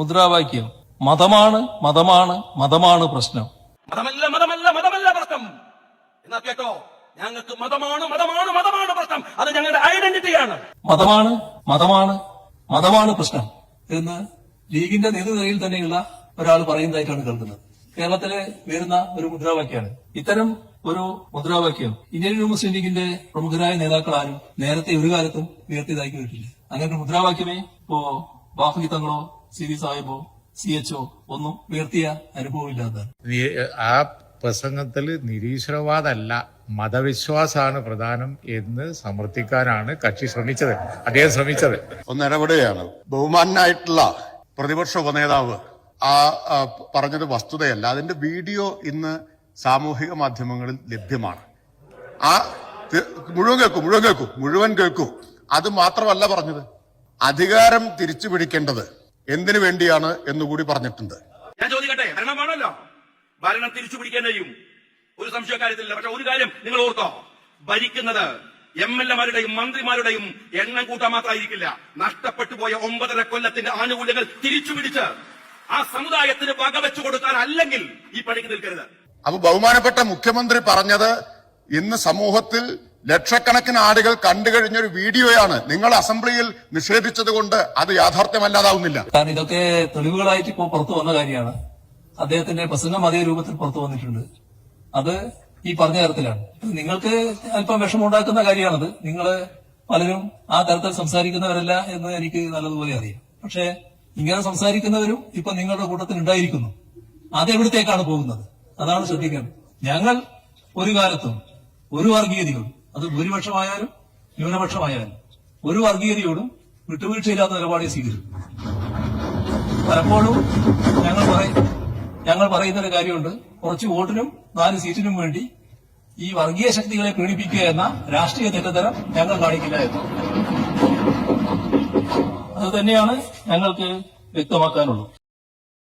മുദ്രാവാക്യം മതമാണ് മതമാണ് മതമാണ് പ്രശ്നം. മതമല്ല മതമല്ല മതമല്ല പ്രശ്നം എന്നാ കേട്ടോ, ഞങ്ങൾക്ക് മതമാണ് മതമാണ് മതമാണ് പ്രശ്നം. അത് ഞങ്ങളുടെ ഐഡന്റിറ്റിയാണ്. മതമാണ് മതമാണ് മതമാണ് പ്രശ്നം എന്ന് ലീഗിന്റെ നേതൃനിരയിൽ തന്നെയുള്ള ഒരാൾ പറയുന്നതായിട്ടാണ് കേൾക്കുന്നത്. കേരളത്തിലെ വരുന്ന ഒരു മുദ്രാവാക്യമാണ്. ഇത്തരം ഒരു മുദ്രാവാക്യം ഇന്ത്യൻ മുസ്ലിം ലീഗിന്റെ പ്രമുഖരായ നേതാക്കളാരും നേരത്തെ ഒരു കാലത്തും ഉയർത്തിയതായി കേട്ടില്ല. അങ്ങനെ ഒരു മുദ്രാവാക്യമേ ഇപ്പോ ബാഫി തങ്ങളോ സിരി സാഹിബോ CHO ഒന്നും ഉയർത്തിയ അനുഭവമില്ലാത്തതാണ്. ആ പ്രസംഗത്തിൽ നിരീശ്വരവാദമല്ല മതവിശ്വാസമാണ് പ്രധാനം എന്ന് സമർത്ഥിക്കാനാണ് കക്ഷി ശ്രമിച്ചത്, അദ്ദേഹം ശ്രമിച്ചത്. ഒന്ന് ഇടപെടുകയാണ്. ബഹുമാനായിട്ടുള്ള പ്രതിപക്ഷ ഉപനേതാവ് പറഞ്ഞത് വസ്തുതയല്ല. അതിന്റെ വീഡിയോ ഇന്ന് സാമൂഹിക മാധ്യമങ്ങളിൽ ലഭ്യമാണ്. മുഴുവൻ കേൾക്കൂ. അത് മാത്രമല്ല പറഞ്ഞത്, അധികാരം തിരിച്ചു പിടിക്കേണ്ടത് എന്തിനു വേണ്ടിയാണ് എന്നുകൂടി പറഞ്ഞിട്ടുണ്ട്. ഞാൻ ചോദിക്കട്ടെ, ഭരണം വേണമല്ലോ, ഭരണം തിരിച്ചു പിടിക്കാൻ കഴിയും, ഒരു സംശയക്കാര്യത്തിലില്ല. പക്ഷെ ഒരു കാര്യം നിങ്ങൾ ഓർത്തോ, ഭരിക്കുന്നത് MLA-മാരുടെയും മന്ത്രിമാരുടെയും എണ്ണം കൂട്ടാൻ മാത്രമായിരിക്കില്ല. നഷ്ടപ്പെട്ടു പോയ 9.5 കൊല്ലത്തിന്റെ ആനുകൂല്യങ്ങൾ തിരിച്ചു പിടിച്ച് ആ സമുദായത്തിന് വകവെച്ചു കൊടുക്കാൻ അല്ലെങ്കിൽ ഈ പണിക്ക് നിൽക്കരുത്. അപ്പൊ ബഹുമാനപ്പെട്ട മുഖ്യമന്ത്രി പറഞ്ഞത് ഇന്ന് സമൂഹത്തിൽ ലക്ഷക്കണക്കിന് ആളുകൾ കണ്ടുകഴിഞ്ഞൊരു വീഡിയോയാണ്. നിങ്ങൾ അസംബ്ലിയിൽ നിഷേധിച്ചത് കൊണ്ട് അത് യാഥാർത്ഥ്യമല്ലാതാവുന്നില്ല. കാരണം ഇതൊക്കെ തെളിവുകളായിട്ട് ഇപ്പോൾ പുറത്തു വന്ന കാര്യമാണ്. അദ്ദേഹത്തിന്റെ പ്രസംഗം അതേ രൂപത്തിൽ പുറത്തു വന്നിട്ടുണ്ട്. അത് ഈ പറഞ്ഞ തരത്തിലാണ്. നിങ്ങൾക്ക് അല്പം വിഷമമുണ്ടാക്കുന്ന കാര്യമാണത്. നിങ്ങൾ പലരും ആ തരത്തിൽ സംസാരിക്കുന്നവരല്ല എന്ന് എനിക്ക് നല്ലതുപോലെ അറിയാം. പക്ഷെ ഇങ്ങനെ സംസാരിക്കുന്നവരും ഇപ്പൊ നിങ്ങളുടെ കൂട്ടത്തിൽ ഉണ്ടായിരിക്കുന്നു. അതെവിടത്തേക്കാണ് പോകുന്നത്? അതാണ് ശ്രദ്ധിക്കേണ്ടത്. ഞങ്ങൾ ഒരു കാലത്തും ഒരു വർഗീയതയോടും, അത് ഭൂരിപക്ഷമായാലും ന്യൂനപക്ഷമായാലും, ഒരു വർഗീയതയോടും വിട്ടുവീഴ്ചയില്ലാത്ത നിലപാടെ സ്വീകരിക്കും. പലപ്പോഴും ഞങ്ങൾ പറയുന്നൊരു കാര്യമുണ്ട്, കുറച്ച് വോട്ടിനും 4 സീറ്റിനും വേണ്ടി ഈ വർഗീയ ശക്തികളെ പീഡിപ്പിക്കുക എന്ന രാഷ്ട്രീയ തെറ്റിദ്ധരം ഞങ്ങൾ കാണിക്കില്ല എന്ന്. അത് തന്നെയാണ് ഞങ്ങൾക്ക് വ്യക്തമാക്കാനുള്ളത്.